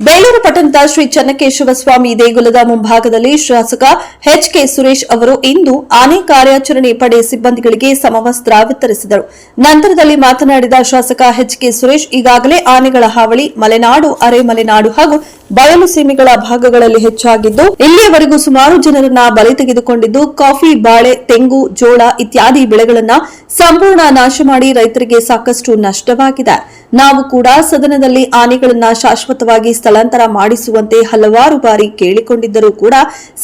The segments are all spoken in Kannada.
ಬೇಲೂರು ಪಟ್ಟಣದ ಶ್ರೀ ಚನ್ನಕೇಶವ ಸ್ವಾಮಿ ದೇಗುಲದ ಮುಂಭಾಗದಲ್ಲಿ ಶಾಸಕ ಎಚ್ಕೆ ಸುರೇಶ್ ಅವರು ಇಂದು ಆನೆ ಕಾರ್ಯಾಚರಣೆ ಪಡೆ ಸಿಬ್ಬಂದಿಗಳಿಗೆ ಸಮವಸ್ತ್ರ ವಿತರಿಸಿದರು. ನಂತರದಲ್ಲಿ ಮಾತನಾಡಿದ ಶಾಸಕ ಎಚ್ಕೆ ಸುರೇಶ್, ಈಗಾಗಲೇ ಆನೆಗಳ ಹಾವಳಿ ಮಲೆನಾಡು, ಅರೆಮಲೆನಾಡು ಹಾಗೂ ಬಯಲು ಸೀಮೆಗಳ ಭಾಗಗಳಲ್ಲಿ ಹೆಚ್ಚಾಗಿದ್ದು, ಇಲ್ಲಿಯವರೆಗೂ ಸುಮಾರು ಜನರನ್ನ ಬಲಿ ತೆಗೆದುಕೊಂಡಿದ್ದು, ಕಾಫಿ, ಬಾಳೆ, ತೆಂಗು, ಜೋಳ ಇತ್ಯಾದಿ ಬೆಳೆಗಳನ್ನು ಸಂಪೂರ್ಣ ನಾಶ ಮಾಡಿ ರೈತರಿಗೆ ಸಾಕಷ್ಟು ನಷ್ಟವಾಗಿದೆ. ನಾವು ಕೂಡ ಸದನದಲ್ಲಿ ಆನೆಗಳನ್ನು ಶಾಶ್ವತವಾಗಿ ಸ್ಥಳಾಂತರ ಮಾಡಿಸುವಂತೆ ಹಲವಾರು ಬಾರಿ ಕೇಳಿಕೊಂಡಿದ್ದರೂ ಕೂಡ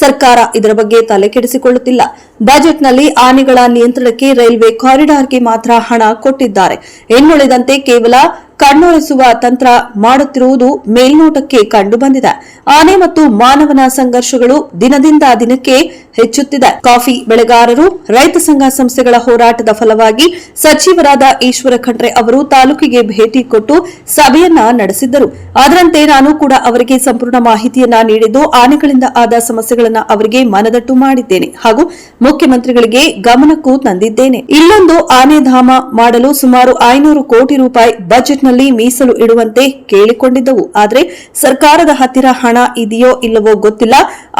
ಸರ್ಕಾರ ಇದರ ಬಗ್ಗೆ ತಲೆಕೆಡಿಸಿಕೊಳ್ಳುತ್ತಿಲ್ಲ. ಬಜೆಟ್ನಲ್ಲಿ ಆನೆಗಳ ನಿಯಂತ್ರಣಕ್ಕೆ ರೈಲ್ವೆ ಕಾರಿಡಾರ್ಗೆ ಮಾತ್ರ ಹಣ ಕೊಟ್ಟಿದ್ದಾರೆ. ಇನ್ನುಳಿದಂತೆ ಕೇವಲ ಕಣ್ಣೊರೆಸುವ ತಂತ್ರ ಮಾಡುತ್ತಿರುವುದು ಮೇಲ್ನೋಟಕ್ಕೆ ಕಂಡುಬಂದಿದೆ. ಆನೆ ಮತ್ತು ಮಾನವನ ಸಂಘರ್ಷಗಳು ದಿನದಿಂದ ದಿನಕ್ಕೆ ಹೆಚ್ಚುತ್ತಿದೆ. ಕಾಫಿ ಬೆಳೆಗಾರರು, ರೈತ ಸಂಘ ಸಂಸ್ಥೆಗಳ ಹೋರಾಟದ ಫಲವಾಗಿ ಸಚಿವರಾದ ಈಶ್ವರ ಖಂಡ್ರೆ ಅವರು ತಾಲೂಕಿಗೆ ಭೇಟಿ ಕೊಟ್ಟು ಸಭೆಯನ್ನ ನಡೆಸಿದ್ದರು. ಅದರಂತೆ ನಾನು ಕೂಡ ಅವರಿಗೆ ಸಂಪೂರ್ಣ ಮಾಹಿತಿಯನ್ನ ನೀಡಿದ್ದು, ಆನೆಗಳಿಂದ ಆದ ಸಮಸ್ಯೆಗಳನ್ನು ಅವರಿಗೆ ಮನದಟ್ಟು ಮಾಡಿದ್ದೇನೆ ಹಾಗೂ ಮುಖ್ಯಮಂತ್ರಿಗಳಿಗೆ ಗಮನಕ್ಕೂ ತಂದಿದ್ದೇನೆ. ಇಲ್ಲೊಂದು ಆನೆಧಾಮ ಮಾಡಲು ಸುಮಾರು 500 ಕೋಟಿ ರೂಪಾಯಿ ಬಜೆಟ್ನಲ್ಲಿ ಮೀಸಲು ಇಡುವಂತೆ ಕೇಳಿಕೊಂಡಿದ್ದವು. ಆದರೆ ಸರ್ಕಾರದ ಹತ್ತಿರ ಹಣ ಇದೆಯೋ ಇಲ್ಲವೋ ಗೊತ್ತಿಲ್ಲ.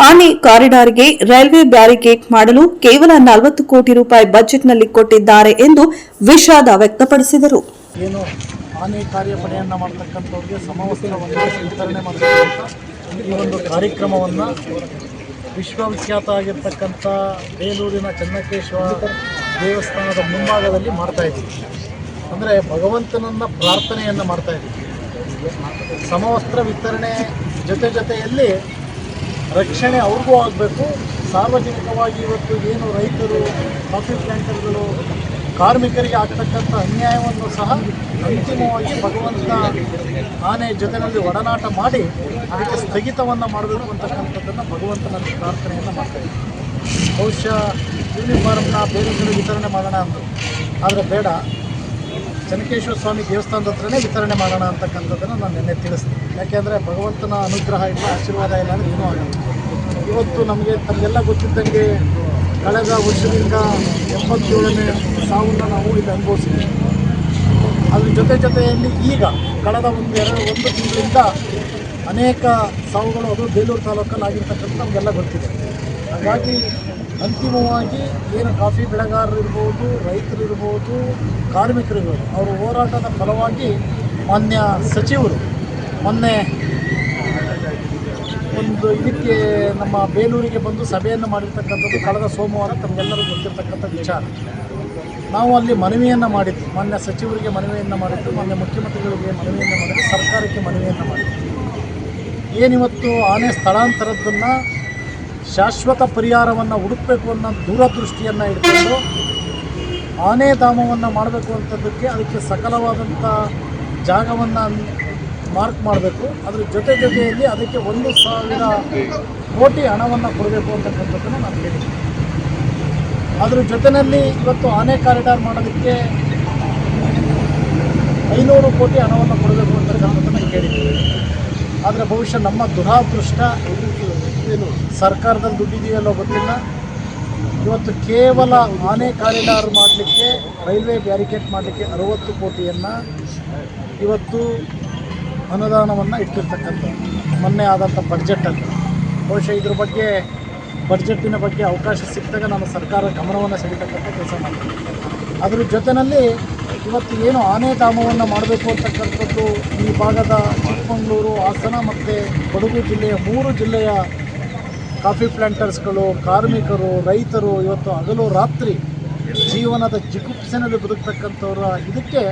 ಆನೆ ಕಾರಿಡಾರ್ಗೆ ರೈಲ್ವೆ ಬ್ಯಾರಿಕೇಡ್ ಮಾಡಲು ಕೇವಲ 40 ಕೋಟಿ ರೂಪಾಯಿ ಬಜೆಟ್ನಲ್ಲಿ ಕೊಟ್ಟಿದ್ದಾರೆ ಎಂದು ವಿಷಾದ ವ್ಯಕ್ತಪಡಿಸಿದರು. ಏನು ಆನೆ ಕಾರ್ಯಪಡೆಯನ್ನು ಮಾಡತಕ್ಕಂಥವ್ರಿಗೆ ಸಮವಸ್ತ್ರವನ್ನು ವಿತರಣೆ ಮಾಡತಕ್ಕಂಥ ಈ ಒಂದು ಕಾರ್ಯಕ್ರಮವನ್ನು ವಿಶ್ವವಿಖ್ಯಾತ ಆಗಿರ್ತಕ್ಕಂಥ ಬೇಲೂರಿನ ಚನ್ನಕೇಶವ ದೇವಸ್ಥಾನದ ಮುಂಭಾಗದಲ್ಲಿ ಮಾಡ್ತಾ ಇದ್ದೀವಿ. ಅಂದರೆ ಭಗವಂತನನ್ನು ಪ್ರಾರ್ಥನೆಯನ್ನು ಮಾಡ್ತಾ ಇದ್ದೀವಿ. ಸಮವಸ್ತ್ರ ವಿತರಣೆ ಜೊತೆಯಲ್ಲಿ ರಕ್ಷಣೆ ಅವ್ರಿಗೂ ಆಗಬೇಕು. ಸಾರ್ವಜನಿಕವಾಗಿ ಇವತ್ತು ಏನು ರೈತರು, ಕಾಫಿ ಪ್ಲಾಂಟರ್ಗಳು, ಕಾರ್ಮಿಕರಿಗೆ ಆಗ್ತಕ್ಕಂಥ ಅನ್ಯಾಯವನ್ನು ಸಹ ಅಂತಿಮವಾಗಿ ಭಗವಂತ ಆನೆ ಜೊತೆಯಲ್ಲಿ ಒಡನಾಟ ಮಾಡಿ ಅದಕ್ಕೆ ಸ್ಥಗಿತವನ್ನು ಮಾಡಬೇಕು ಅಂತಕ್ಕಂಥದ್ದನ್ನು ಭಗವಂತನಲ್ಲಿ ಪ್ರಾರ್ಥನೆಯನ್ನು ಮಾಡ್ತಾಯಿದ್ದೀವಿ. ಬಹುಶಃ ಯೂನಿಫಾರ್ಮ್ನ ಬೇರೆ ಕಡೆ ವಿತರಣೆ ಮಾಡೋಣ ಅಂದರು, ಆದರೆ ಬೇಡ, ಚನ್ನಕೇಶ್ವರ ಸ್ವಾಮಿ ದೇವಸ್ಥಾನದ ಹತ್ರನೇ ವಿತರಣೆ ಮಾಡೋಣ ಅಂತಕ್ಕಂಥದ್ದನ್ನು ನಾನು ನಿನ್ನೆ ತಿಳಿಸ್ತೀನಿ. ಯಾಕೆಂದರೆ ಭಗವಂತನ ಅನುಗ್ರಹ ಇಲ್ಲ, ಆಶೀರ್ವಾದ ಇಲ್ಲ ಅಂದರೆ ಏನೂ ಆಗಲ್ಲ. ಇವತ್ತು ತಮಗೆಲ್ಲ ಗೊತ್ತಿದ್ದಂಗೆ ಕಳೆದ ವರ್ಷದಿಂದ 77ನೇ ಸಾವನ್ನು ನಾವು ಇಲ್ಲಿ ಅನುಭವಿಸಿದ್ವಿ. ಅದ್ರ ಜೊತೆಯಲ್ಲಿ ಈಗ ಕಳೆದ ಒಂದು ತಿಂಗಳಿಂದ ಅನೇಕ ಸಾವುಗಳು ಅದು ಬೇಲೂರು ತಾಲೂಕಲ್ಲಿ ಆಗಿರ್ತಕ್ಕಂಥ ನಮಗೆಲ್ಲ ಗೊತ್ತಿದೆ. ಹಾಗಾಗಿ ಅಂತಿಮವಾಗಿ ಏನು ಕಾಫಿ ಬೆಳೆಗಾರರಿರ್ಬೋದು, ರೈತರಿರ್ಬೋದು, ಕಾರ್ಮಿಕರಿರ್ಬೋದು, ಅವರ ಹೋರಾಟದ ಫಲವಾಗಿ ಮಾನ್ಯ ಸಚಿವರು ಮೊನ್ನೆ ಒಂದು ಇದಕ್ಕೆ ನಮ್ಮ ಬೇಲೂರಿಗೆ ಬಂದು ಸಭೆಯನ್ನು ಮಾಡಿರ್ತಕ್ಕಂಥದ್ದು ಕಳೆದ ಸೋಮವಾರ ತಮಗೆಲ್ಲರೂ ಗೊತ್ತಿರ್ತಕ್ಕಂಥ ವಿಚಾರ. ನಾವು ಅಲ್ಲಿ ಮನವಿಯನ್ನು ಮಾಡಿದ್ವಿ, ಮಾನ್ಯ ಸಚಿವರಿಗೆ ಮನವಿಯನ್ನು ಮಾಡಿದ್ದು, ಮಾನ್ಯ ಮುಖ್ಯಮಂತ್ರಿಗಳಿಗೆ ಮನವಿಯನ್ನು ಮಾಡಿದ್ದು, ಸರ್ಕಾರಕ್ಕೆ ಮನವಿಯನ್ನು ಮಾಡಿದ್ವಿ. ಏನಿವತ್ತು ಆನೆ ಸ್ಥಳಾಂತರದನ್ನು ಶಾಶ್ವತ ಪರಿಹಾರವನ್ನು ಹುಡುಕಬೇಕು ಅನ್ನೋ ದೂರದೃಷ್ಟಿಯನ್ನು ಇಟ್ಕೊಂಡು ಆನೆ ಧಾಮವನ್ನು ಮಾಡಬೇಕು ಅಂತದಕ್ಕೆ ಅದಕ್ಕೆ ಸಕಲವಾದಂಥ ಜಾಗವನ್ನು ಮಾರ್ಕ್ ಮಾಡಬೇಕು. ಅದರ ಜೊತೆಯಲ್ಲಿ ಅದಕ್ಕೆ 1,000 ಕೋಟಿ ಹಣವನ್ನು ಕೊಡಬೇಕು ಅಂತಕ್ಕಂಥದ್ದನ್ನು ನಾನು ಹೇಳಿದ್ದೀನಿ. ಅದ್ರ ಜೊತೆಯಲ್ಲಿ ಇವತ್ತು ಆನೆ ಕಾರಿಡಾರ್ ಮಾಡೋದಕ್ಕೆ 500 ಕೋಟಿ ಹಣವನ್ನು ಕೊಡಬೇಕು ಅಂತಕ್ಕಂಥದ್ದನ್ನು ಕೇಳಿದ್ದೀವಿ. ಆದರೆ ಬಹುಶಃ ನಮ್ಮ ದುರಾದೃಷ್ಟ, ಸರ್ಕಾರದಲ್ಲಿ ದುಡ್ಡಿದೆಯಲ್ಲೋ ಗೊತ್ತಿಲ್ಲ, ಇವತ್ತು ಕೇವಲ ಆನೆ ಕಾರಿಡಾರ್ ಮಾಡಲಿಕ್ಕೆ, ರೈಲ್ವೆ ಬ್ಯಾರಿಕೇಡ್ ಮಾಡಲಿಕ್ಕೆ 60 ಕೋಟಿಯನ್ನು ಇವತ್ತು ಅನುದಾನವನ್ನು ಇಟ್ಟಿರ್ತಕ್ಕಂಥ ಮೊನ್ನೆ ಆದಂಥ ಬಡ್ಜೆಟಲ್ಲಿ. ಬಹುಶಃ ಇದ್ರ ಬಗ್ಗೆ ಬಡ್ಜೆಟ್ಟಿನ ಬಗ್ಗೆ ಅವಕಾಶ ಸಿಕ್ಕಿದಾಗ ನಾನು ಸರ್ಕಾರ ಗಮನವನ್ನು ಸೆಳೀತಕ್ಕಂಥ ಕೆಲಸ ಮಾಡ್ತೀನಿ. ಅದ್ರ ಜೊತೆಯಲ್ಲಿ ಇವತ್ತು ಏನು ಆನೆ ಧಾಮವನ್ನು ಮಾಡಬೇಕು ಅಂತಕ್ಕಂಥದ್ದು ಈ ಭಾಗದ ಚಿಕ್ಕಮಗಳೂರು, ಹಾಸನ ಮತ್ತು ಕೊಡಗು ಜಿಲ್ಲೆಯ 3 ಜಿಲ್ಲೆಯ ಕಾಫಿ ಪ್ಲಾಂಟರ್ಸ್ಗಳು, ಕಾರ್ಮಿಕರು, ರೈತರು ಇವತ್ತು ಹಗಲು ರಾತ್ರಿ ಜೀವನದ ಜಿಗುಪ್ಸೆನಲ್ಲಿ ಬದುಕ್ತಕ್ಕಂಥವ್ರ ಇದಕ್ಕೆ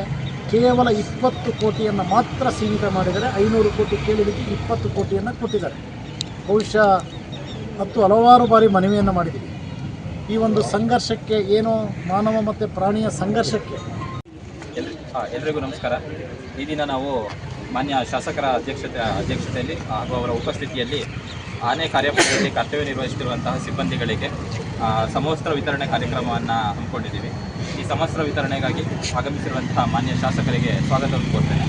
ಕೇವಲ 20 ಕೋಟಿಯನ್ನು ಮಾತ್ರ ಸೀಮಿತ ಮಾಡಿದರೆ. 500 ಕೋಟಿ ಕೇಳಿದ್ದಕ್ಕೆ 20 ಕೋಟಿಯನ್ನು ಕೊಟ್ಟಿದ್ದಾರೆ. ಬಹುಶಃ ಹಲವಾರು ಬಾರಿ ಮನವಿಯನ್ನು ಮಾಡಿದ್ದೀವಿ. ಈ ಒಂದು ಸಂಘರ್ಷಕ್ಕೆ, ಏನು ಮಾನವ ಮತ್ತು ಪ್ರಾಣಿಯ ಸಂಘರ್ಷಕ್ಕೆ. ಎಲ್ರಿಗೂ ನಮಸ್ಕಾರ. ಈ ದಿನ ನಾವು ಮಾನ್ಯ ಶಾಸಕರ ಅಧ್ಯಕ್ಷತೆಯಲ್ಲಿ ಹಾಗೂ ಅವರ ಉಪಸ್ಥಿತಿಯಲ್ಲಿ ಆನೆ ಕಾರ್ಯಪಡೆಯಲ್ಲಿ ಕರ್ತವ್ಯ ನಿರ್ವಹಿಸುತ್ತಿರುವಂತಹ ಸಿಬ್ಬಂದಿಗಳಿಗೆ ಸಮವಸ್ತ್ರ ವಿತರಣೆ ಕಾರ್ಯಕ್ರಮವನ್ನು ಹಮ್ಮಿಕೊಂಡಿದ್ದೀವಿ. ಈ ಸಮವಸ್ತ್ರ ವಿತರಣೆಗಾಗಿ ಆಗಮಿಸಿರುವಂತಹ ಮಾನ್ಯ ಶಾಸಕರಿಗೆ ಸ್ವಾಗತವನ್ನು ಕೋರ್ತೇನೆ.